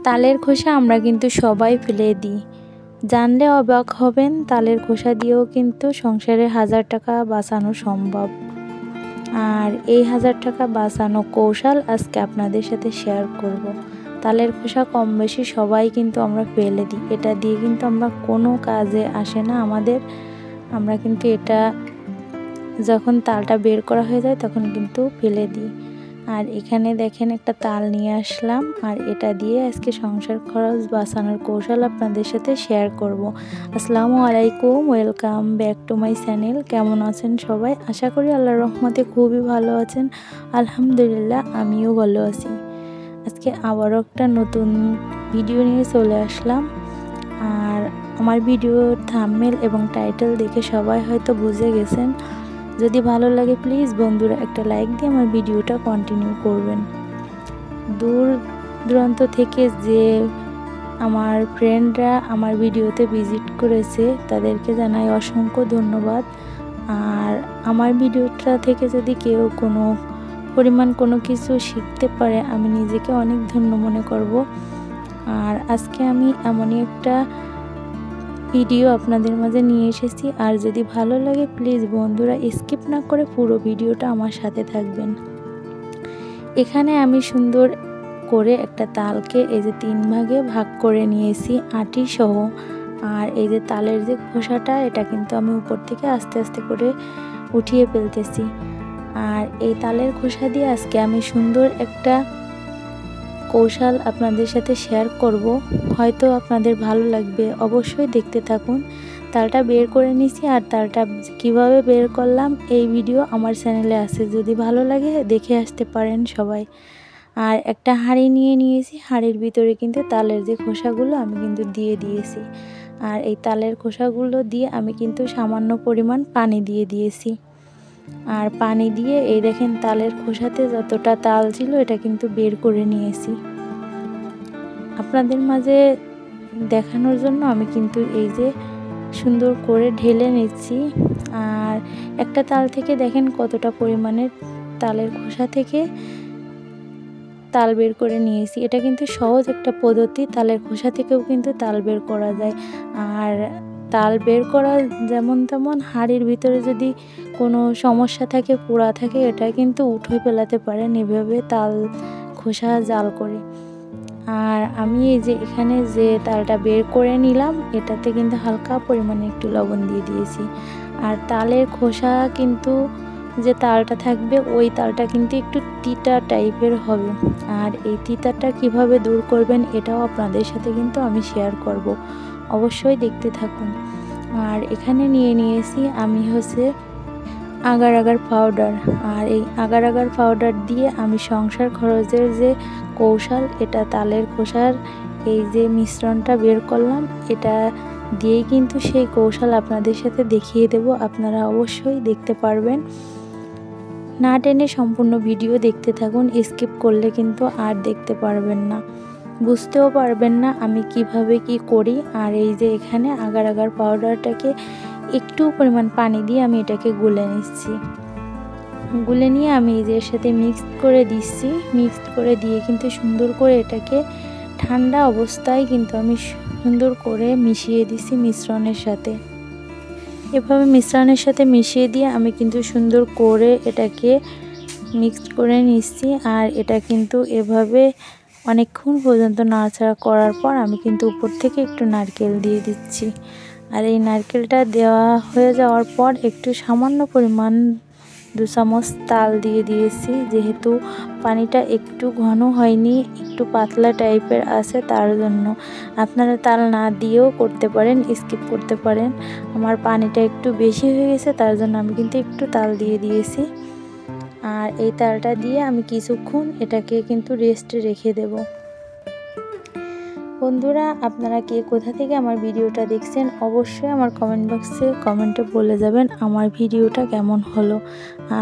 তালের খোসা আমরা কিন্তু সবাই ফেলে দিই। জানলে অবাক হবেন, তালের খোসা দিয়েও কিন্তু সংসারে 1000 টাকা বাঁচানো সম্ভব। আর এই 1000 টাকা বাঁচানো কৌশল আজকে আপনাদের সাথে শেয়ার করব। তালের খোসা কম বেশি সবাই কিন্তু আমরা ফেলে দিই, এটা দিয়ে কিন্তু আমরা কোনো কাজে আসে না আমাদের। আমরা কিন্তু এটা যখন তালটা বের করা হয়ে যায় তখন কিন্তু ফেলে দিই। আর এখানে দেখেন একটা তাল নিয়ে আসলাম, আর এটা দিয়ে আজকে সংসার খরচ বাঁচানোর কৌশল আপনাদের সাথে শেয়ার করব। আসসালামু আলাইকুম, welcome back to my channel. কেমন আছেন সবাই? আশা করি আল্লাহর রহমতে খুবই ভালো আছেন। আলহামদুলিল্লাহ, আমিও ভালো আছি। আজকে আবারও একটা নতুন ভিডিও নিয়ে চলে আসলাম। আর আমার ভিডিওর থাম্বনেল এবং টাইটেল দেখে সবাই হয়তো বুঝে গেছেন। যদি ভালো লাগে প্লিজ বন্ধুরা একটা লাইক দিয়ে আমার ভিডিওটা কন্টিনিউ করবেন। দূর দূরান্ত থেকে যে আমার ফ্রেন্ডরা আমার ভিডিওতে ভিজিট করেছে তাদেরকে জানাই অসংখ্য ধন্যবাদ। আর আমার ভিডিওটা থেকে যদি কেউ কোনো পরিমাণ কোনো কিছু শিখতে পারে, আমি নিজেকে অনেক ধন্য মনে করব। আর আজকে আমি এমনই একটা ভিডিও আপনাদের মাঝে নিয়ে এসেছি। আর যদি ভালো লাগে প্লিজ বন্ধুরা স্কিপ না করে পুরো ভিডিওটা আমার সাথে থাকবেন। এখানে আমি সুন্দর করে একটা তালকে এই যে 3 ভাগে ভাগ করে নিয়েছি আটি সহ। আর এই যে তালের যে খোসাটা, এটা কিন্তু আমি উপর থেকে আস্তে আস্তে করে উঠিয়ে ফেলতেছি। আর এই তালের খোসা দিয়ে আজকে আমি সুন্দর একটা কৌশল আপনাদের সাথে শেয়ার করব, হয়তো আপনাদের ভালো লাগবে, অবশ্যই দেখতে থাকুন। তালটা বের করে নিছি, আর তালটা কিভাবে বের করলাম এই ভিডিও আমার চ্যানেলে আছে, যদি ভালো লাগে দেখে আসতে পারেন সবাই। আর একটা হাঁড়ি নিয়ে নিয়েছি, হাঁড়ির ভিতরে কিন্তু তালের যে খোসাগুলো আমি কিন্তু দিয়ে দিয়েছি। আর এই তালের খোসাগুলো দিয়ে আমি কিন্তু সামান্য পরিমাণ পানি দিয়ে দিয়েছি। আর পানি দিয়ে এই দেখেন তালের খোসাতে যতটা তাল ছিল এটা কিন্তু বের করে নিয়েছি। আপনাদের মাঝে দেখানোর জন্য আমি কিন্তু এই যে সুন্দর করে ঢেলে নিচ্ছি। আর একটা তাল থেকে দেখেন কতটা পরিমাণের তালের খোসা থেকে তাল বের করে নিয়েছি। এটা কিন্তু সহজ একটা পদ্ধতি, তালের খোসা থেকেও কিন্তু তাল বের করা যায়। আর তাল বের করা যেমন তেমন, হাঁড়ির ভিতরে যদি কোনো সমস্যা থাকে, পোড়া থাকে, এটা কিন্তু উঠে ফেলাতে পারেন এভাবে তাল খোসা জাল করে। আর আমি এই যে এখানে যে তালটা বের করে নিলাম এটাতে কিন্তু হালকা পরিমাণে একটু লবণ দিয়ে দিয়েছি। আর তালের খোসা কিন্তু যে তালটা থাকবে ওই তালটা কিন্তু একটু তিতা টাইপের হবে। আর এই তিতাটা কিভাবে দূর করবেন এটাও আপনাদের সাথে কিন্তু আমি শেয়ার করব, অবশ্যই দেখতে থাকুন। আর এখানে নিয়ে নিয়েছি আমি হচ্ছে আগার আগার পাউডার। আর এই আগার আগার পাউডার দিয়ে আমি সংসার খরচের যে কৌশল, এটা তালের খোসার এই যে মিশ্রণটা বের করলাম, এটা দিয়েই কিন্তু সেই কৌশল আপনাদের সাথে দেখিয়ে দেব। আপনারা অবশ্যই দেখতে পারবেন, না টেনে সম্পূর্ণ ভিডিও দেখতে থাকুন। স্কিপ করলে কিন্তু আর দেখতে পারবেন না, বুঝতেও পারবেন না আমি কিভাবে কি করি। আর এই যে এখানে আগার আগার পাউডারটাকে একটু পরিমাণ পানি দিয়ে আমি এটাকে গুলে নিচ্ছি। গুলে নিয়ে আমি এই যে এর সাথে মিক্সড করে দিচ্ছি। মিক্সড করে দিয়ে কিন্তু সুন্দর করে এটাকে ঠান্ডা অবস্থায় কিন্তু আমি সুন্দর করে মিশিয়ে দিচ্ছি মিশ্রণের সাথে। এভাবে মিশ্রণের সাথে মিশিয়ে দিয়ে আমি কিন্তু সুন্দর করে এটাকে মিক্সড করে নিচ্ছি। আর এটা কিন্তু এভাবে অনেকক্ষণ পর্যন্ত নাড়াচাড়া করার পর আমি কিন্তু উপর থেকে একটু নারকেল দিয়ে দিচ্ছি। আর এই নারকেলটা দেওয়া হয়ে যাওয়ার পর একটু সামান্য পরিমাণ 2 চামচ তাল দিয়ে দিয়েছি, যেহেতু পানিটা একটু ঘন হয়নি, একটু পাতলা টাইপের আছে, তার জন্য। আপনারা তাল না দিয়েও করতে পারেন, স্কিপ করতে পারেন। আমার পানিটা একটু বেশি হয়ে গেছে, তার জন্য আমি কিন্তু একটু তাল দিয়ে দিয়েছি। আর এই তালটা দিয়ে আমি কিছুক্ষণ এটাকে কিন্তু রেস্টে রেখে দেব। বন্ধুরা, আপনারা কে কোথা থেকে আমার ভিডিওটা দেখছেন অবশ্যই আমার কমেন্ট বক্সে কমেন্টে বলে যাবেন আমার ভিডিওটা কেমন হলো,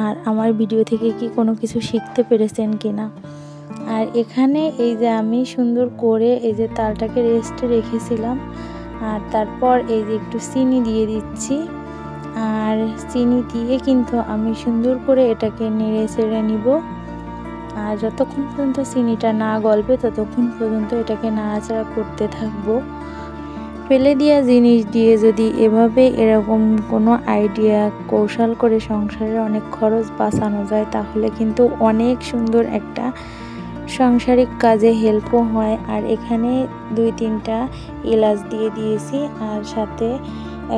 আর আমার ভিডিও থেকে কি কোনো কিছু শিখতে পেরেছেন কিনা। আর এখানে এই যে আমি সুন্দর করে এই যে তালটাকে রেস্টে রেখেছিলাম, আর তারপর এই যে একটু চিনি দিয়ে দিচ্ছি। আর চিনি দিয়ে কিন্তু আমি সুন্দর করে এটাকে নেড়ে চেড়ে নিব। আর যতক্ষণ পর্যন্ত চিনিটা না গলবে ততক্ষণ পর্যন্ত এটাকে নাড়াচাড়া করতে থাকবো। ফেলে দেওয়া জিনিস দিয়ে যদি এভাবে এরকম কোনো আইডিয়া কৌশল করে সংসারে অনেক খরচ বাঁচানো যায় তাহলে কিন্তু অনেক সুন্দর একটা সাংসারিক কাজে হেল্পও হয়। আর এখানে 2-3টা এলাচ দিয়ে দিয়েছি। আর সাথে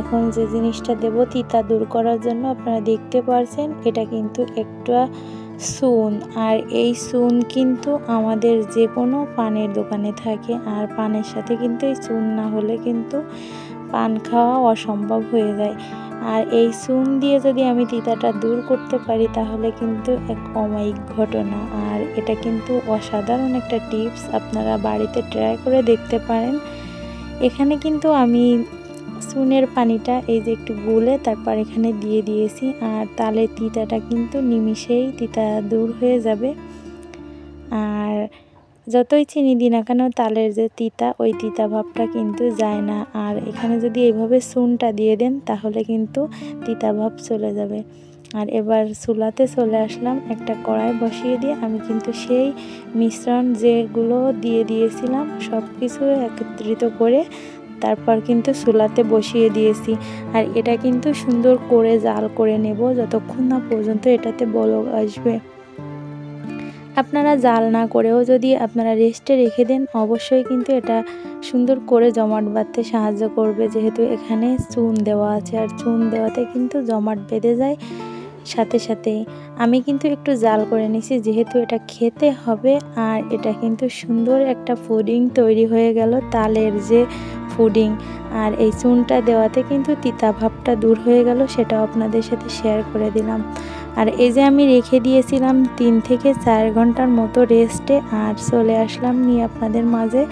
এখন যে জিনিসটা দেব তিতা দূর করার জন্য, আপনারা দেখতে পাচ্ছেন এটা কিন্তু একটা চুন। আর এই চুন কিন্তু আমাদের যে কোনো পানের দোকানে থাকে, আর পানের সাথে কিন্তু এই চুন না হলে কিন্তু পান খাওয়া অসম্ভব হয়ে যায়। আর এই চুন দিয়ে যদি আমি তিতাটা দূর করতে পারি তাহলে কিন্তু এক অমায়িক ঘটনা। আর এটা কিন্তু অসাধারণ একটা টিপস, আপনারা বাড়িতে ট্রাই করে দেখতে পারেন। এখানে কিন্তু আমি চুনের পানিটা এই যে একটু গুলে তারপর এখানে দিয়ে দিয়েছি। আর তালের তিতাটা কিন্তু নিমিষেই তিতা দূর হয়ে যাবে। আর যতই চিনি দিই না কেন তালের যে তিতা, ওই তিতা ভাবটা কিন্তু যায় না। আর এখানে যদি এইভাবে চুনটা দিয়ে দেন তাহলে কিন্তু তিতা ভাব চলে যাবে। আর এবার চুলাতে চলে আসলাম, একটা কড়াই বসিয়ে দিয়ে আমি কিন্তু সেই মিশ্রণ যেগুলো দিয়ে দিয়েছিলাম সব কিছু একত্রিত করে তারপর কিন্তু চুলাতে বসিয়ে দিয়েছি। আর এটা কিন্তু সুন্দর করে জাল করে নেব যতক্ষণ না পর্যন্ত এটাতে বলক আসবে। আপনারা জাল না করেও যদি আপনারা রেস্টে রেখে দেন অবশ্যই কিন্তু এটা সুন্দর করে জমাট বাঁধতে সাহায্য করবে, যেহেতু এখানে চুন দেওয়া আছে। আর চুন দেওয়াতে কিন্তু জমাট বেঁধে যায় সাথে সাথে। আমি কিন্তু একটু জাল করে নিছি যেহেতু এটা খেতে হবে। আর এটা কিন্তু সুন্দর একটা পুডিং তৈরি হয়ে গেল, তালের যে পুডিং। আর এই চুনটা দেওয়াতে কিন্তু তিতা ভাবটা দূর হয়ে গেল, সেটাও আপনাদের সাথে শেয়ার করে দিলাম। আর এই যে আমি রেখে দিয়েছিলাম 3 থেকে 4 ঘন্টার মতো রেস্টে, আর চলে আসলাম নিয়ে আপনাদের মাঝে।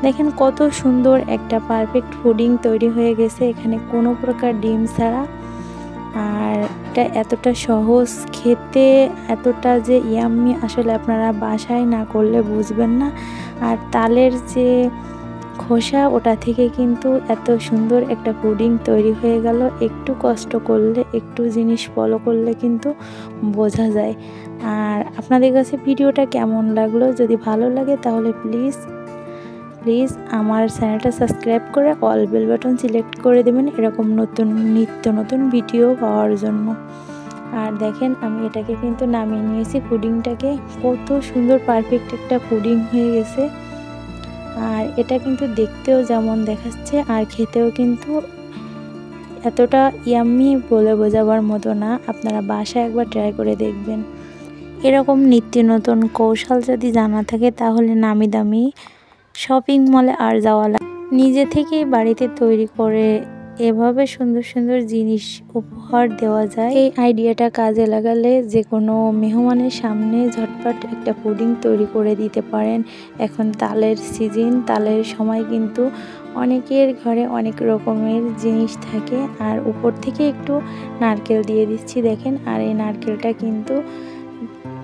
দেখেন কত সুন্দর একটা পারফেক্ট পুডিং তৈরি হয়ে গেছে এখানে কোনো প্রকার ডিম ছাড়া। আর এটা এতটা সহজ খেতে, এতটা যে ইয়াম্মি, আসলে আপনারা বাসায় না করলে বুঝবেন না। আর তালের যে খোসা ওটা থেকে কিন্তু এত সুন্দর একটা পুডিং তৈরি হয়ে গেল। একটু কষ্ট করলে, একটু জিনিস ফলো করলে কিন্তু বোঝা যায়। আর আপনাদের কাছে ভিডিওটা কেমন লাগলো, যদি ভালো লাগে তাহলে প্লিজ আমার চ্যানেলটা সাবস্ক্রাইব করে অল বেল বাটন সিলেক্ট করে দেবেন এরকম নিত্য নতুন ভিডিও পাওয়ার জন্য। আর দেখেন আমি এটাকে কিন্তু নামিয়ে নিয়েছি পুডিংটাকে, কত সুন্দর পারফেক্ট একটা পুডিং হয়ে গেছে। আর এটা কিন্তু দেখতেও যেমন দেখাচ্ছে আর খেতেও কিন্তু এতটা ইয়াম্মি বলে বোঝাবার মতো না। আপনারা বাসায় একবার ট্রাই করে দেখবেন। এরকম নিত্য নতুন কৌশল যদি জানা থাকে তাহলে নামি দামি শপিং মলে আর যাওয়া লাগে, নিজে থেকেই বাড়িতে তৈরি করে এভাবে সুন্দর সুন্দর জিনিস উপহার দেওয়া যায়। এই আইডিয়াটা কাজে লাগালে যে কোনো মেহমানের সামনে ঝটপট একটা পুডিং তৈরি করে দিতে পারেন। এখন তালের সিজন, তালের সময় কিন্তু অনেকের ঘরে অনেক রকমের জিনিস থাকে। আর উপর থেকে একটু নারকেল দিয়ে দিচ্ছি দেখেন। আর এই নারকেলটা কিন্তু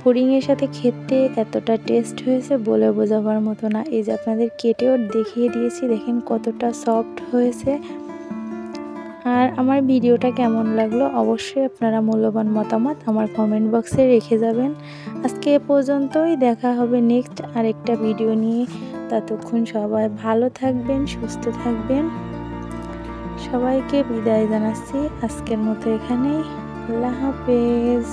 পুডিংয়ের সাথে খেতে এতটা টেস্ট হয়েছে বলে বোঝাবার মতো না। এই যে আপনাদের কেটেও দেখিয়ে দিয়েছি, দেখেন কতটা সফট হয়েছে। আর আমার ভিডিওটা কেমন লাগলো অবশ্যই আপনারা মূল্যবান মতামত আমার কমেন্ট বক্সে রেখে যাবেন। আজকে এ পর্যন্তই, দেখা হবে নেক্সট আরেকটা ভিডিও নিয়ে। ততক্ষণ সবাই ভালো থাকবেন, সুস্থ থাকবেন। সবাইকে বিদায় জানাচ্ছি আজকের মতো এখানেই। আল্লাহ হাফেজ।